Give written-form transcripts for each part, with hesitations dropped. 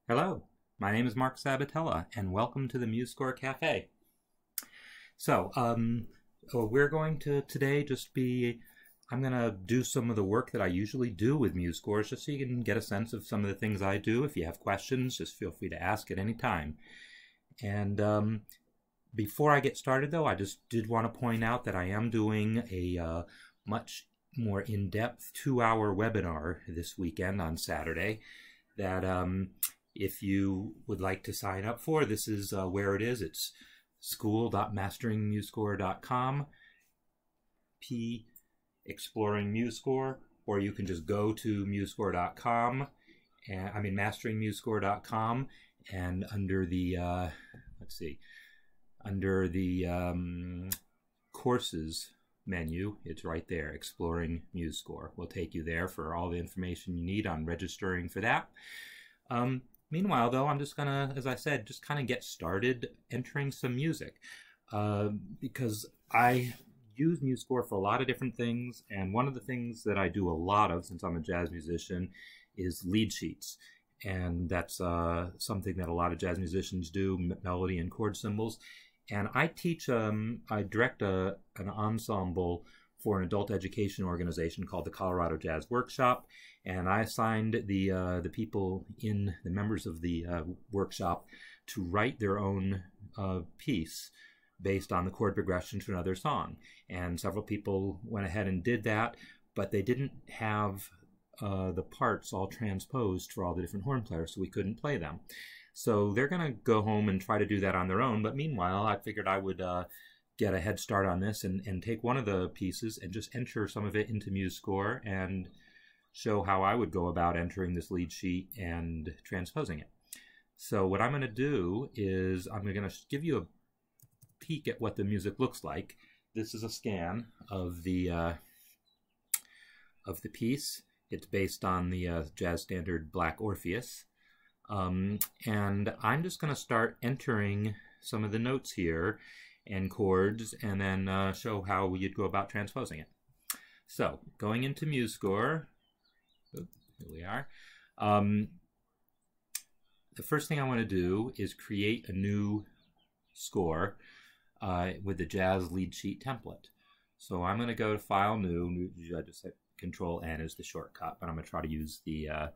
Hello, my name is Marc Sabatella, and welcome to the MuseScore Café. So, we're going to today I'm going to do some of the work that I usually do with MuseScores, just so you can get a sense of some of the things I do. If you have questions, just feel free to ask at any time. And before I get started, though, I just did want to point out that I am doing a much more in-depth 2-hour webinar this weekend on Saturday that if you would like to sign up for, this is where it is. It's school.masteringmusescore.com, Exploring MuseScore, or you can just go to musescore.com, and masteringmusescore.com, and under the under the courses menu, it's right there, Exploring MuseScore. Will take you there for all the information you need on registering for that. Meanwhile, though, I'm just gonna, as I said, just kind of get started entering some music, because I use MuseScore for a lot of different things, and one of the things that I do a lot of, since I'm a jazz musician, is lead sheets. And that's something that a lot of jazz musicians do, melody and chord symbols. And I teach, I direct an ensemble for an adult education organization called the Colorado Jazz Workshop, and I assigned the people in the members of the workshop to write their own piece based on the chord progression to another song. And several people went ahead and did that, but they didn't have the parts all transposed for all the different horn players, so we couldn't play them. So they're going to go home and try to do that on their own, but meanwhile, I figured I would get a head start on this and take one of the pieces and just enter some of it into MuseScore and show how I would go about entering this lead sheet and transposing it. So what I'm going to do is I'm going to give you a peek at what the music looks like. This is a scan of the piece. It's based on the jazz standard Black Orpheus. And I'm just going to start entering some of the notes here and chords, and then show how you'd go about transposing it. So, going into MuseScore, here we are. The first thing I want to do is create a new score with the jazz lead sheet template. So I'm going to go to File, New. I just hit Control-N is the shortcut, but I'm going to try to use the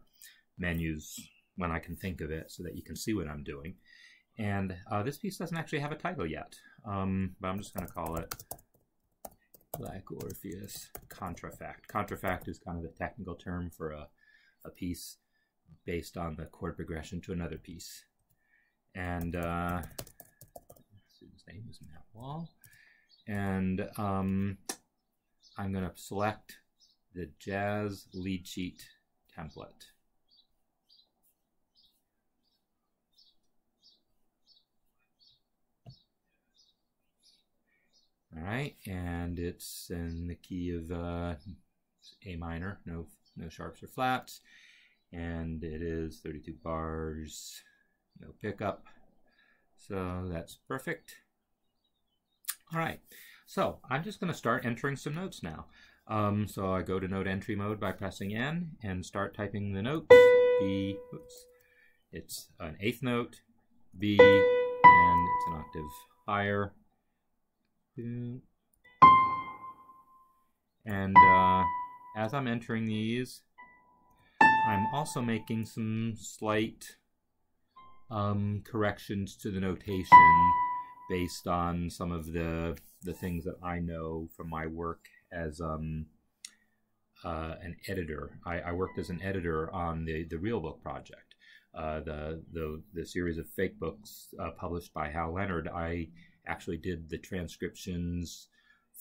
menus when I can think of it so that you can see what I'm doing. And this piece doesn't actually have a title yet, but I'm just going to call it Black Orpheus Contrafact. Contrafact is kind of the technical term for a piece based on the chord progression to another piece. And his name is Matt Wall. And I'm going to select the jazz lead sheet template. All right, and it's in the key of A minor, no sharps or flats, and it is 32 bars, no pickup, so that's perfect. All right, so I'm just going to start entering some notes now. So I go to note entry mode by pressing N and start typing the notes. B, oops, it's an eighth note, B, and it's an octave higher. And as I'm entering these, I'm also making some slight corrections to the notation based on some of the things that I know from my work as an editor. I worked as an editor on the Real Book project, the series of fake books published by Hal Leonard. I actually did the transcriptions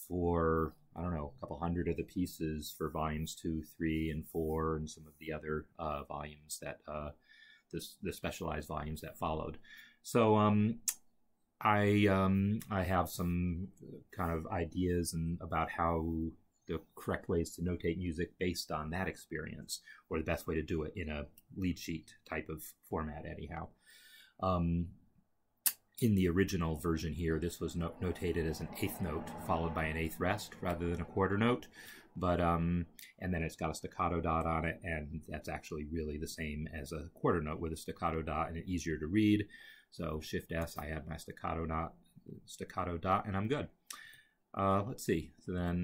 for, I don't know, a couple hundred of the pieces for volumes 2, 3, and 4, and some of the other volumes that the specialized volumes that followed. So I have some kind of ideas about how the correct ways to notate music based on that experience, or the best way to do it in a lead sheet type of format anyhow. In the original version here, this was notated as an eighth note followed by an eighth rest rather than a quarter note. but and then it's got a staccato dot on it, and that's actually really the same as a quarter note with a staccato dot, and it's easier to read. So Shift S, I add my staccato dot, and I'm good. Let's see. So then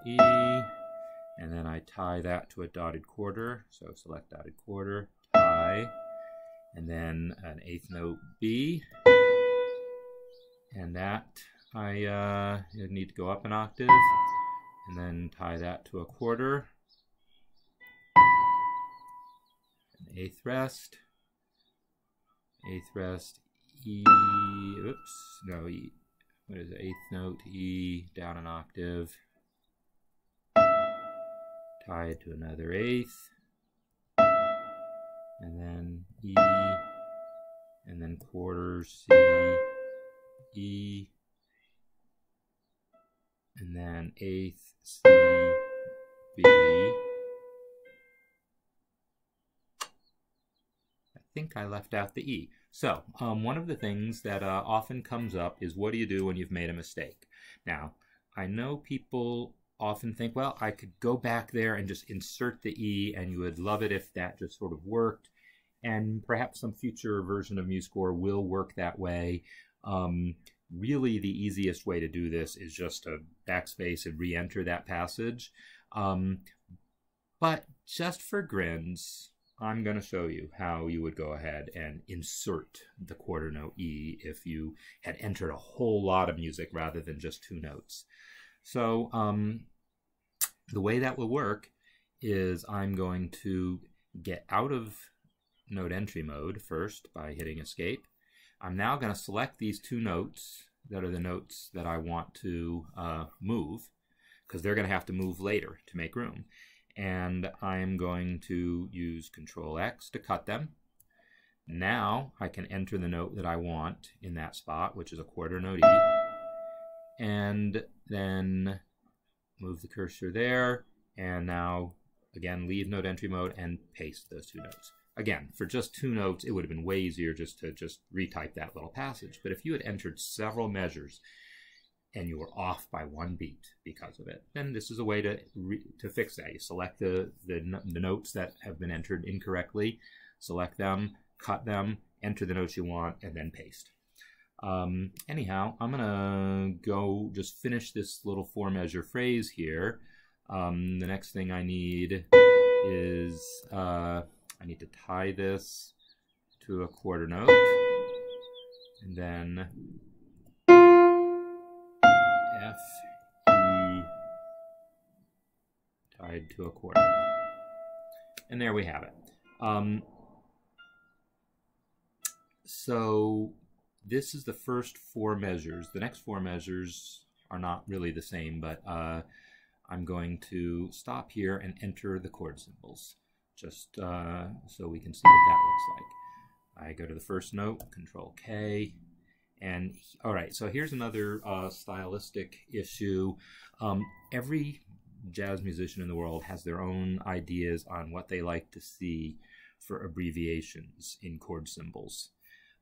E, and then I tie that to a dotted quarter. So select dotted quarter, tie, and then an eighth note B, and that I need to go up an octave, and then tie that to a quarter, an eighth rest, E, oops, no, E, what is it, eighth note, E, down an octave, tied to another eighth, and then E, and then quarter, C, E, and then eighth, C, B. I think I left out the E. So one of the things that often comes up is, what do you do when you've made a mistake? Now, I know people often think, well, I could go back there and just insert the E, and you would love it if that just sort of worked. And perhaps some future version of MuseScore will work that way. Really, the easiest way to do this is just to backspace and re-enter that passage. But just for grins, I'm going to show you how you would go ahead and insert the quarter note E if you had entered a whole lot of music rather than just 2 notes. So the way that will work is I'm going to get out of note entry mode first by hitting escape. I'm now going to select these 2 notes that are the notes that I want to move, because they're going to have to move later to make room. And I'm going to use Control X to cut them. Now I can enter the note that I want in that spot, which is a quarter note E, and then move the cursor there, and now again leave note entry mode and paste those 2 notes. Again, for just 2 notes, it would have been way easier just to retype that little passage. But if you had entered several measures and you were off by 1 beat because of it, then this is a way to fix that. You select the notes that have been entered incorrectly, select them, cut them, enter the notes you want, and then paste. Anyhow, I'm gonna go just finish this little 4-measure phrase here. The next thing I need is I need to tie this to a quarter note, and then F, E, tied to a quarter. And there we have it. So this is the first 4 measures. The next 4 measures are not really the same, but I'm going to stop here and enter the chord symbols, just so we can see what that looks like. I go to the first note, Control K, and all right, so here's another stylistic issue. Every jazz musician in the world has their own ideas on what they like to see for abbreviations in chord symbols.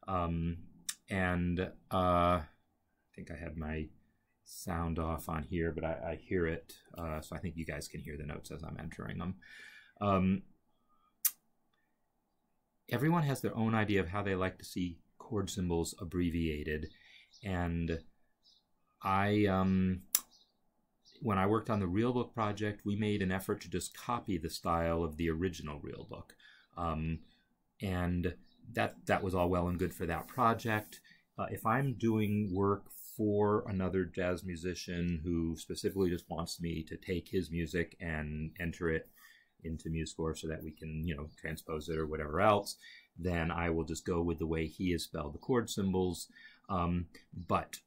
And I think I had my sound off on here, but I hear it, so I think you guys can hear the notes as I'm entering them. Everyone has their own idea of how they like to see chord symbols abbreviated, and when I worked on the Real Book project, we made an effort to just copy the style of the original Real Book, and that was all well and good for that project. If I'm doing work for another jazz musician who specifically just wants me to take his music and enter it into MuseScore so that we can, transpose it or whatever else, then I will just go with the way he has spelled the chord symbols. But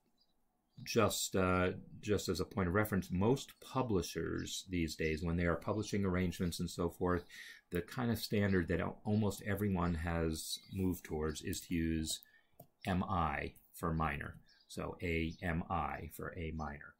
just as a point of reference, most publishers these days, when they are publishing arrangements and so forth, the kind of standard that almost everyone has moved towards is to use MI for minor. So AMI for A minor.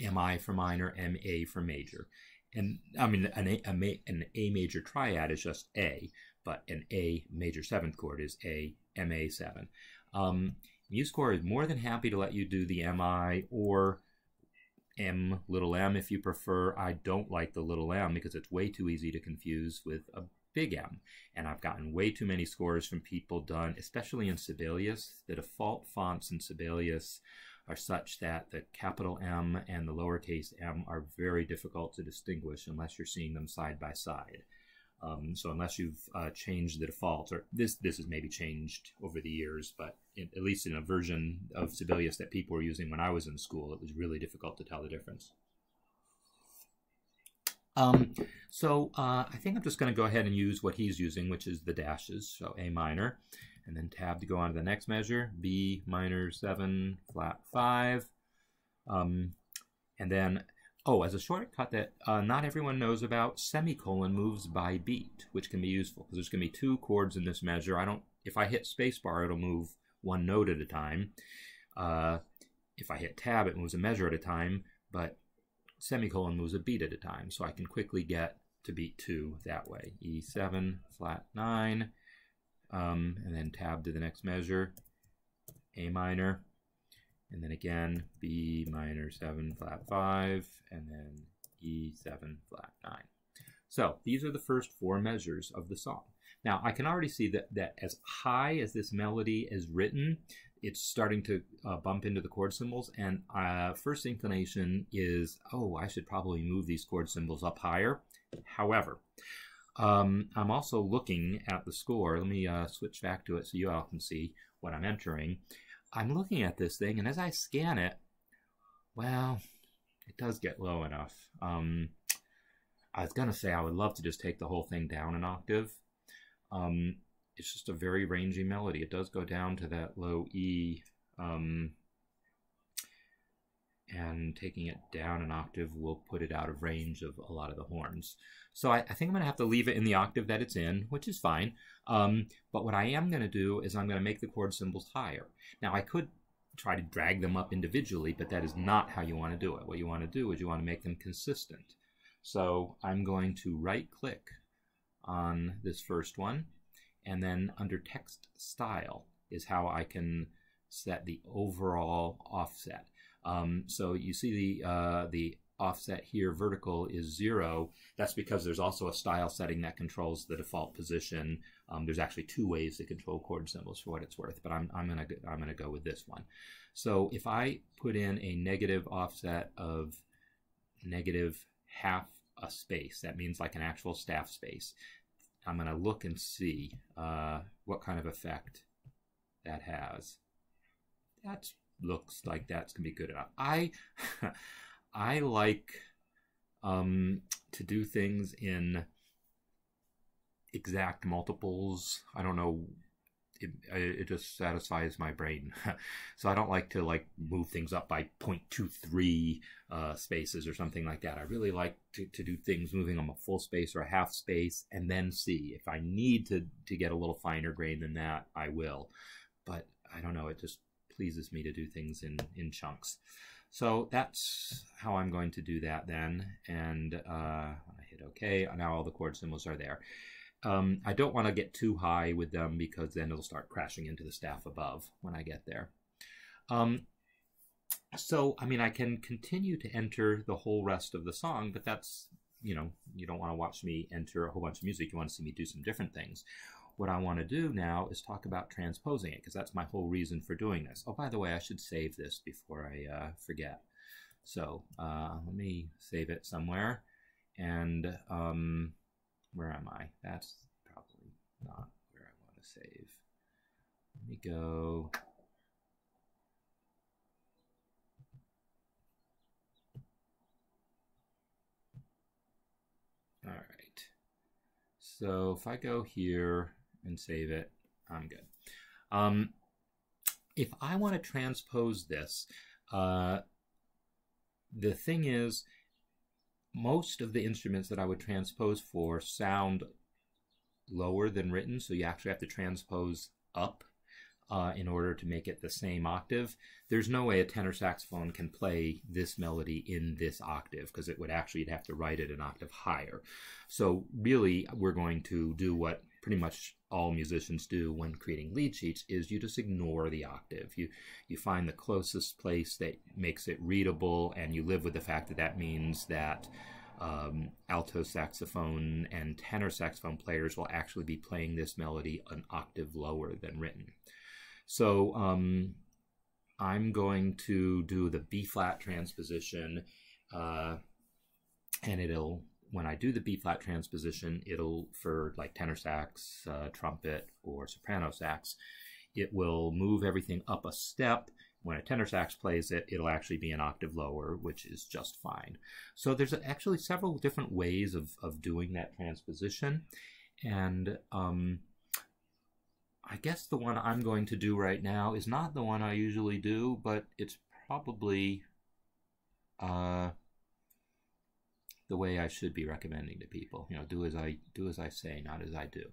MI for minor, MA for major. And I mean, an A major triad is just A, but an A major 7th chord is A MA7. MuseScore is more than happy to let you do the MI or M, little m if you prefer. I don't like the little m because it's way too easy to confuse with a big M. And I've gotten way too many scores from people done, especially in Sibelius. The default fonts in Sibelius are such that the capital M and the lowercase m are very difficult to distinguish unless you're seeing them side by side. So unless you've changed the default, or this has maybe changed over the years, but at least in a version of Sibelius that people were using when I was in school, it was really difficult to tell the difference. I think I'm just going to go ahead and use what he's using, which is the dashes, so A minor, and then tab to go on to the next measure, B minor 7, flat 5, and then as a shortcut that not everyone knows about, semicolon moves by beat, which can be useful because there's going to be 2 chords in this measure. If I hit spacebar, it'll move 1 note at a time. If I hit tab, it moves a measure at a time, but semicolon moves a beat at a time, so I can quickly get to beat 2 that way. E7, flat 9, and then tab to the next measure, A minor, and then again, B minor 7, flat 5, and then E7, flat 9. So these are the first 4 measures of the song. Now I can already see that as high as this melody is written, it's starting to bump into the chord symbols, and first inclination is, I should probably move these chord symbols up higher. However, I'm also looking at the score. Let me switch back to it so you all can see what I'm entering. I'm looking at this thing, and as I scan it, well, it does get low enough. I was going to say I would love to just take the whole thing down an octave. It's just a very rangy melody. It does go down to that low E, and taking it down an octave will put it out of range of a lot of the horns. So I think I'm going to have to leave it in the octave that it's in, which is fine. But what I am going to do is I'm going to make the chord symbols higher. Now I could try to drag them up individually, but that is not how you want to do it. What you want to do is you want to make them consistent. So I'm going to right-click on this first one, and then under text style is how I can set the overall offset. So you see the offset here, vertical, is 0. That's because there's also a style setting that controls the default position. There's actually 2 ways to control chord symbols for what it's worth, but I'm gonna go with this one. So if I put in a negative offset of negative half a space, that means like an actual staff space. I'm gonna look and see what kind of effect that has. That looks like that's gonna be good enough. I like to do things in exact multiples. I don't know, it just satisfies my brain. So I don't like to move things up by 0.23 spaces or something like that. I really like to do things moving them a full space or a half space, and then see if I need to get a little finer grain than that, I will. But I don't know, it just pleases me to do things in chunks. So that's how I'm going to do that then. And I hit OK. Now all the chord symbols are there. I don't want to get too high with them because then it'll start crashing into the staff above when I get there. So, I mean, I can continue to enter the whole rest of the song, but that's, you don't want to watch me enter a whole bunch of music. You want to see me do some different things. What I want to do now is talk about transposing it, because that's my whole reason for doing this. Oh, by the way, I should save this before I forget. So let me save it somewhere. And where am I? That's probably not where I want to save. Let me go. All right. So if I go here and save it, I'm good. If I want to transpose this, the thing is, most of the instruments that I would transpose for sound lower than written, so you actually have to transpose up. in order to make it the same octave. There's no way a tenor saxophone can play this melody in this octave, because it would actually, you'd have to write it an octave higher. So really, we're going to do what pretty much all musicians do when creating lead sheets, is you just ignore the octave. You find the closest place that makes it readable, and you live with the fact that that means that alto saxophone and tenor saxophone players will actually be playing this melody an octave lower than written. So I'm going to do the B-flat transposition, and it'll, when I do the B-flat transposition, it'll, for like tenor sax, trumpet, or soprano sax, it will move everything up a step. When a tenor sax plays it, it'll actually be an octave lower, which is just fine. So there's actually several different ways of doing that transposition. And I guess the one I'm going to do right now is not the one I usually do, but it's probably the way I should be recommending to people. You know, do as I say, not as I do.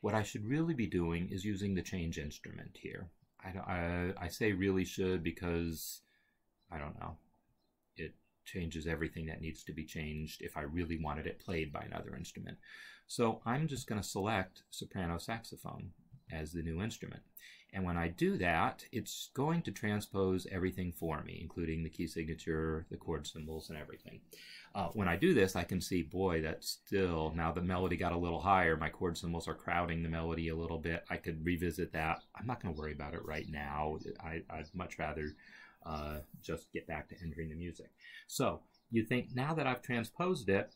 What I should really be doing is using the change instrument here. I say really should because, I don't know, it changes everything that needs to be changed if I really wanted it played by another instrument. So I'm just going to select soprano saxophone as the new instrument. And when I do that, it's going to transpose everything for me, including the key signature, the chord symbols, and everything. When I do this, I can see, boy, that's still, now the melody got a little higher. My chord symbols are crowding the melody a little bit. I could revisit that. I'm not going to worry about it right now. I'd much rather just get back to entering the music. So you think, now that I've transposed it,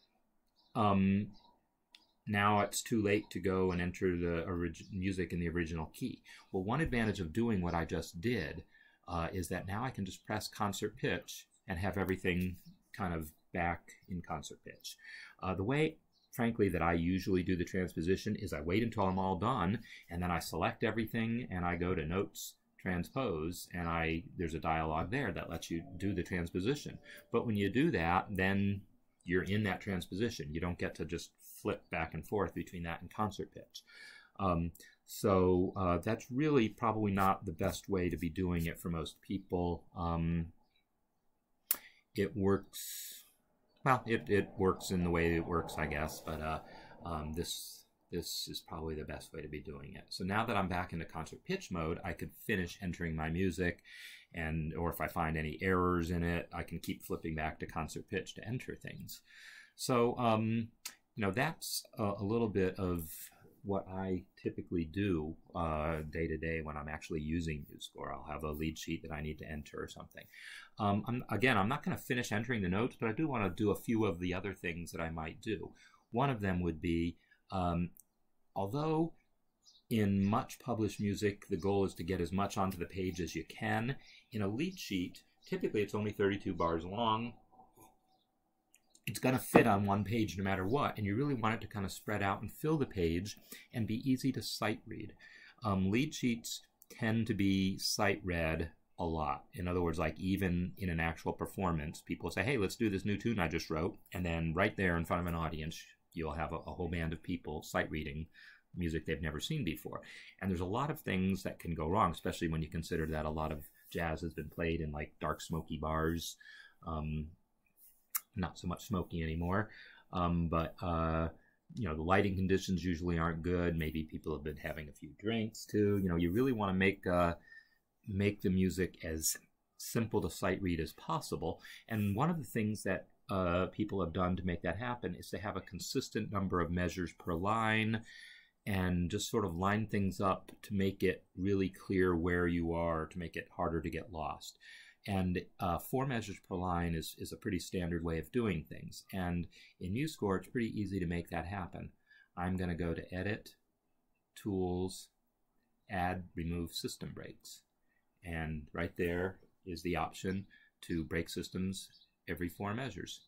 now it's too late to go and enter the music in the original key. Well, one advantage of doing what I just did is that now I can just press concert pitch and have everything kind of back in concert pitch. The way, frankly, that I usually do the transposition is I wait until I'm all done, and then I select everything, and I go to Notes, Transpose, and there's a dialog there that lets you do the transposition. But when you do that, then you're in that transposition. You don't get to just flip back and forth between that and concert pitch. So that's really probably not the best way to be doing it for most people. It works, well, it works in the way it works, I guess, but this is probably the best way to be doing it. So now that I'm back into concert pitch mode, I could finish entering my music, or if I find any errors in it, I can keep flipping back to concert pitch to enter things. So, you know, that's a little bit of what I typically do day to day when I'm actually using MuseScore. I'll have a lead sheet that I need to enter or something. Again, I'm not going to finish entering the notes, but I do want to do a few of the other things that I might do. One of them would be, although in much published music, the goal is to get as much onto the page as you can, in a lead sheet, typically it's only 32 bars long. It's going to fit on one page no matter what, and you really want it to kind of spread out and fill the page and be easy to sight read. Lead sheets tend to be sight read a lot. In other words, like even in an actual performance, people say, hey, let's do this new tune I just wrote, and then right there in front of an audience, you'll have a whole band of people sight reading music they've never seen before. And there's a lot of things that can go wrong, especially when you consider that a lot of jazz has been played in like dark, smoky bars. Not so much smoky anymore, but you know, the lighting conditions usually aren't good. Maybe people have been having a few drinks too. You know, you really want to make the music as simple to sight read as possible. And one of the things that people have done to make that happen is to have a consistent number of measures per line, and just sort of line things up to make it really clear where you are, to make it harder to get lost. And 4 measures per line is a pretty standard way of doing things. And in MuseScore, it's pretty easy to make that happen. I'm going to go to Edit, Tools, Add, Remove System Breaks. And right there is the option to break systems every 4 measures.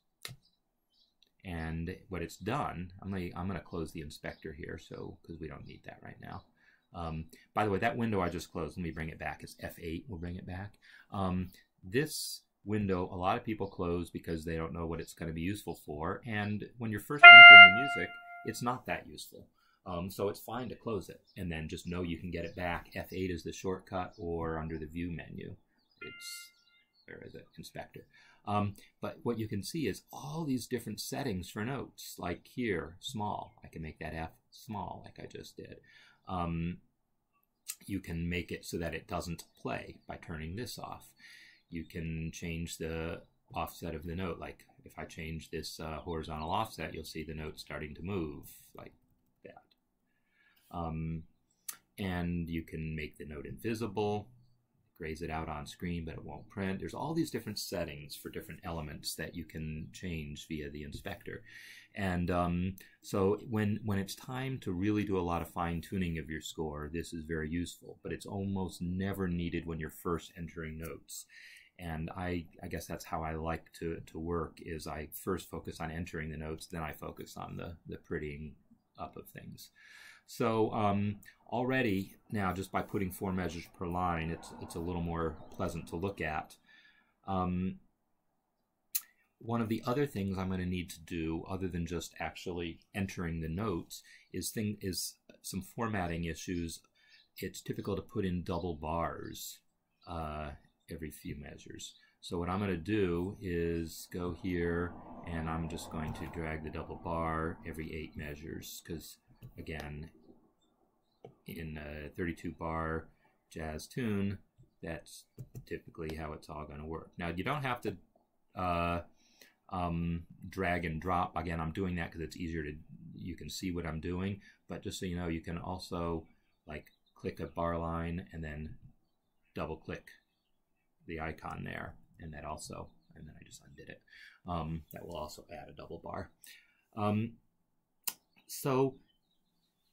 And what it's done, I'm going to close the inspector here, because we don't need that right now. By the way, that window I just closed, let me bring it back. It's F8, we'll bring it back. This window, a lot of people close because they don't know what it's going to be useful for. And when you're first entering the music, it's not that useful. So it's fine to close it, and then just know you can get it back. F8 is the shortcut, or under the View menu. Where is it? Inspector. But what you can see is all these different settings for notes. Like here, small. I can make that F small, like I just did. You can make it so that it doesn't play by turning this off. You can change the offset of the note. Like if I change this horizontal offset, you'll see the note starting to move like that. And you can make the note invisible, graze it out on screen, but it won't print. There's all these different settings for different elements that you can change via the inspector. And so when it's time to really do a lot of fine-tuning of your score, this is very useful, but it's almost never needed when you're first entering notes. And I guess that's how I like to work, is I first focus on entering the notes, then I focus on the prettying up of things. So already now, just by putting 4 measures per line, it's a little more pleasant to look at. One of the other things I'm going to need to do, other than just actually entering the notes, is some formatting issues. It's typical to put in double bars every few measures. So what I'm going to do is go here, and I'm just going to drag the double bar every 8 measures, because again, in a 32 bar jazz tune, that's typically how it's all going to work. Now, you don't have to drag and drop. Again, I'm doing that because it's easier to, you can see what I'm doing, but just so you know, you can also like click a bar line and then double click the icon there, and that also, and then I just undid it. That will also add a double bar. So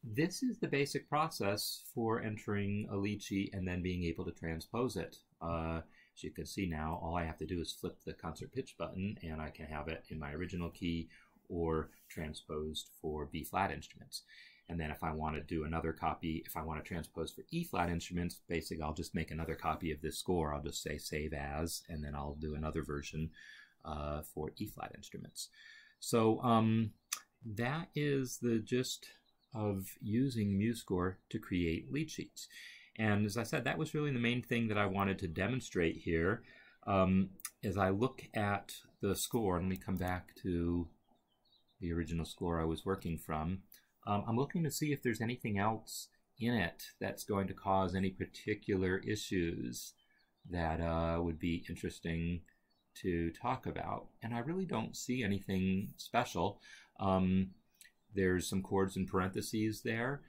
this is the basic process for entering a lead sheet and then being able to transpose it. As you can see now, all I have to do is flip the concert pitch button, and I can have it in my original key or transposed for B flat instruments. And then if I want to do another copy, if I want to transpose for E flat instruments, basically I'll just make another copy of this score. I'll just say save as, and then I'll do another version for E flat instruments. So that is the gist of using MuseScore to create lead sheets. And as I said, that was really the main thing that I wanted to demonstrate here. As I look at the score, and we come back to the original score I was working from, I'm looking to see if there's anything else in it that's going to cause any particular issues that would be interesting to talk about. And I really don't see anything special. There's some chords in parentheses there.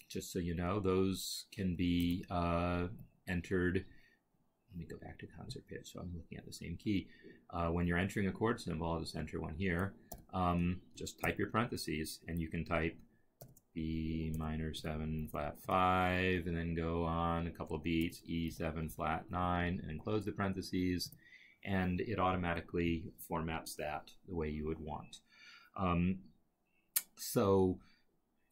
Just so you know, those can be entered. Let me go back to concert pitch, so I'm looking at the same key. When you're entering a chord symbol, I'll just enter one here. Just type your parentheses, and you can type B minor 7 flat 5, and then go on a couple of beats, E7 flat 9, and then close the parentheses, and it automatically formats that the way you would want. So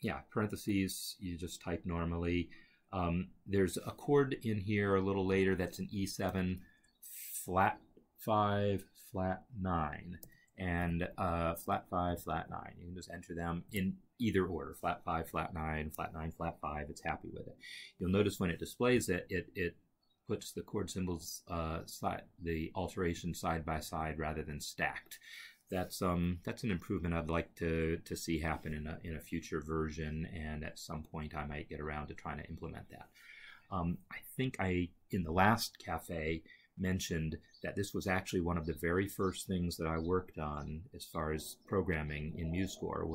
yeah, parentheses, you just type normally. There's a chord in here a little later that's an E7 flat 5 flat 9 and flat 5 flat 9. You can just enter them in either order, flat 5 flat 9 flat 9 flat 5. It's happy with it. You'll notice when it displays it, it puts the chord symbols the alteration side by side rather than stacked. That's an improvement I'd like to see happen in a future version, and at some point I might get around to trying to implement that. I think in the last Café, mentioned that this was actually one of the very first things that I worked on as far as programming in MuseScore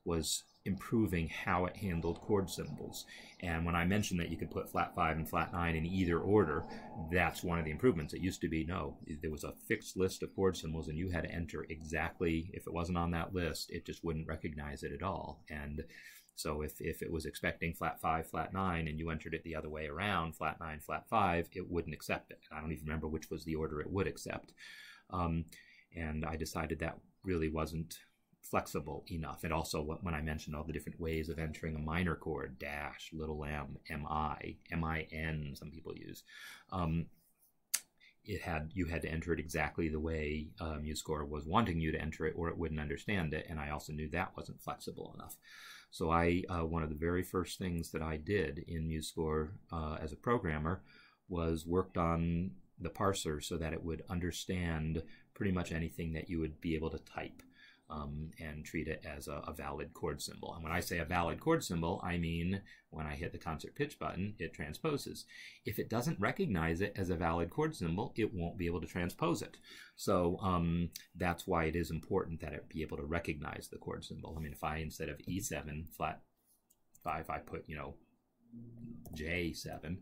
was improving how it handled chord symbols. And when I mentioned that you could put flat 5 and flat 9 in either order, that's one of the improvements. It used to be, no, there was a fixed list of chord symbols and you had to enter exactly, if it wasn't on that list, it just wouldn't recognize it at all. And so if it was expecting flat 5, flat 9, and you entered it the other way around, flat 9, flat 5, it wouldn't accept it. I don't even remember which was the order it would accept. And I decided that really wasn't flexible enough. And also when I mentioned all the different ways of entering a minor chord, dash, little m, mi, min, some people use. you had to enter it exactly the way MuseScore was wanting you to enter it, or it wouldn't understand it. And I also knew that wasn't flexible enough. So one of the very first things that I did in MuseScore as a programmer was worked on the parser so that it would understand pretty much anything that you would be able to type, and treat it as a valid chord symbol. And when I say a valid chord symbol, I mean when I hit the concert pitch button, it transposes. If it doesn't recognize it as a valid chord symbol, it won't be able to transpose it. So that's why it is important that it be able to recognize the chord symbol. I mean, if I, instead of E7 flat 5, I put, you know, J7,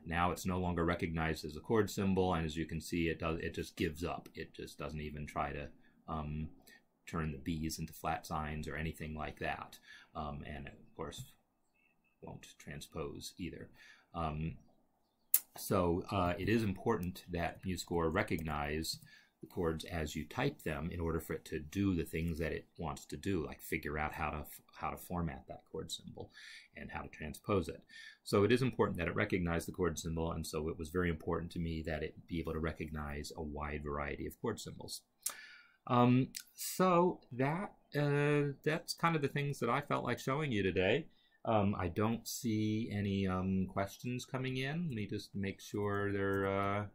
now it's no longer recognized as a chord symbol, and as you can see, it just gives up. It just doesn't even try to turn the B's into flat signs or anything like that, and of course won't transpose either. So it is important that MuseScore recognize the chords as you type them in order for it to do the things that it wants to do, like figure out how to format that chord symbol and how to transpose it. So it is important that it recognize the chord symbol, and so it was very important to me that it be able to recognize a wide variety of chord symbols. So that's kind of the things that I felt like showing you today. I don't see any questions coming in. Let me just make sure they're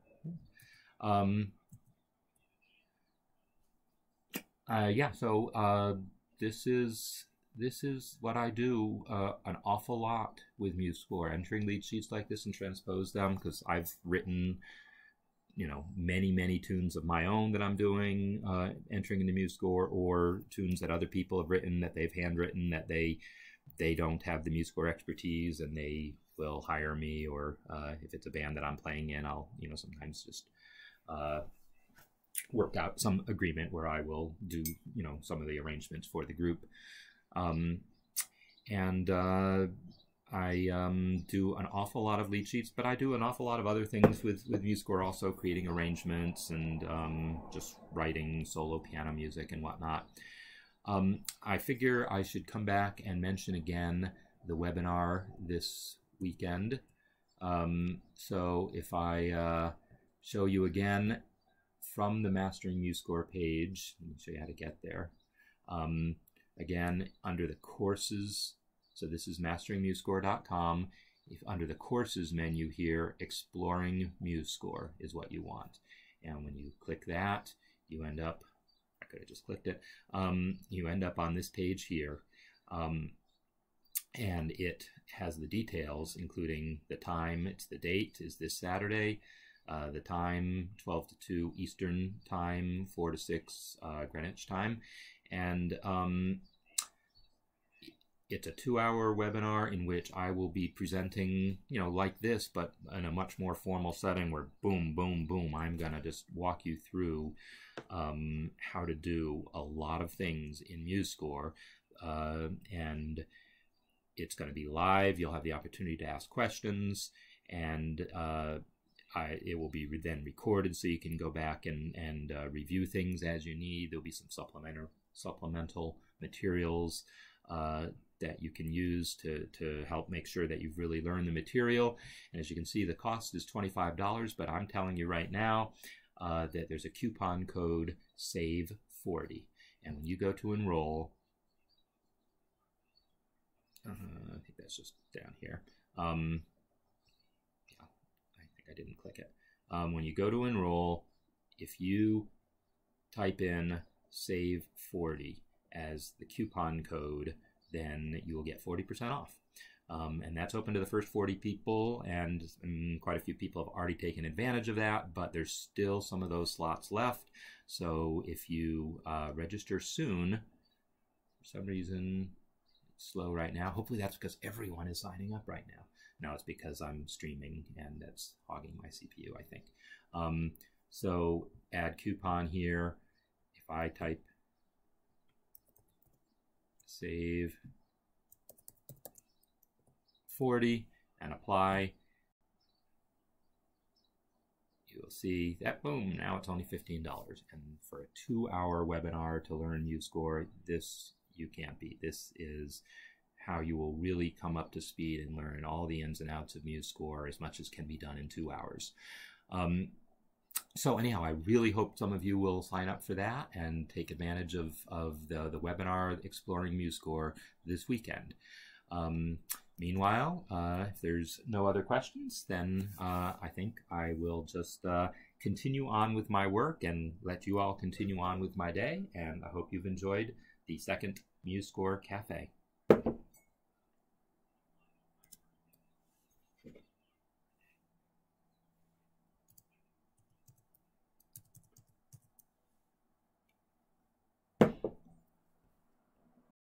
yeah, so this is what I do an awful lot with MuseScore, entering lead sheets like this and transpose them, because I've written, you know, many tunes of my own that I'm doing, entering into MuseScore, or tunes that other people have written that they've handwritten that they don't have the MuseScore expertise, and they will hire me, or if it's a band that I'm playing in, I'll, you know, sometimes just work out some agreement where I will do, you know, some of the arrangements for the group. I do an awful lot of lead sheets, but I do an awful lot of other things with MuseScore also, creating arrangements and just writing solo piano music and whatnot. I figure I should come back and mention again the webinar this weekend. So if I show you again from the Mastering MuseScore page, let me show you how to get there. Again, under the courses, so this is masteringmusescore.com. If under the courses menu here, exploring MuseScore is what you want. And when you click that, you end up, I could have just clicked it, you end up on this page here. And it has the details, including the time. It's the date is this Saturday, the time 12 to 2 Eastern time, 4 to 6 Greenwich time, and it's a 2-hour webinar in which I will be presenting, you know, like this, but in a much more formal setting where boom, boom, boom, I'm going to just walk you through how to do a lot of things in MuseScore, and it's going to be live. You'll have the opportunity to ask questions, and it will be then recorded, so you can go back and review things as you need. There'll be some supplemental materials that you can use to help make sure that you've really learned the material. And as you can see, the cost is $25, but I'm telling you right now that there's a coupon code SAVE40. And when you go to enroll, I think that's just down here. Yeah, I think I didn't click it. When you go to enroll, if you type in SAVE40 as the coupon code, then you will get 40% off. And that's open to the first 40 people, and quite a few people have already taken advantage of that, but there's still some of those slots left. So if you register soon, for some reason it's slow right now. Hopefully that's because everyone is signing up right now. No, it's because I'm streaming and that's hogging my CPU, I think. So add coupon here. If I type save 40 and apply, you will see that boom, now it's only $15. And for a 2-hour webinar to learn MuseScore, this you can't beat. This is how you will really come up to speed and learn all the ins and outs of MuseScore as much as can be done in 2 hours. So anyhow, I really hope some of you will sign up for that and take advantage of the webinar Exploring MuseScore this weekend. Meanwhile, if there's no other questions, then I think I will just continue on with my work and let you all continue on with my day. And I hope you've enjoyed the second MuseScore Cafe.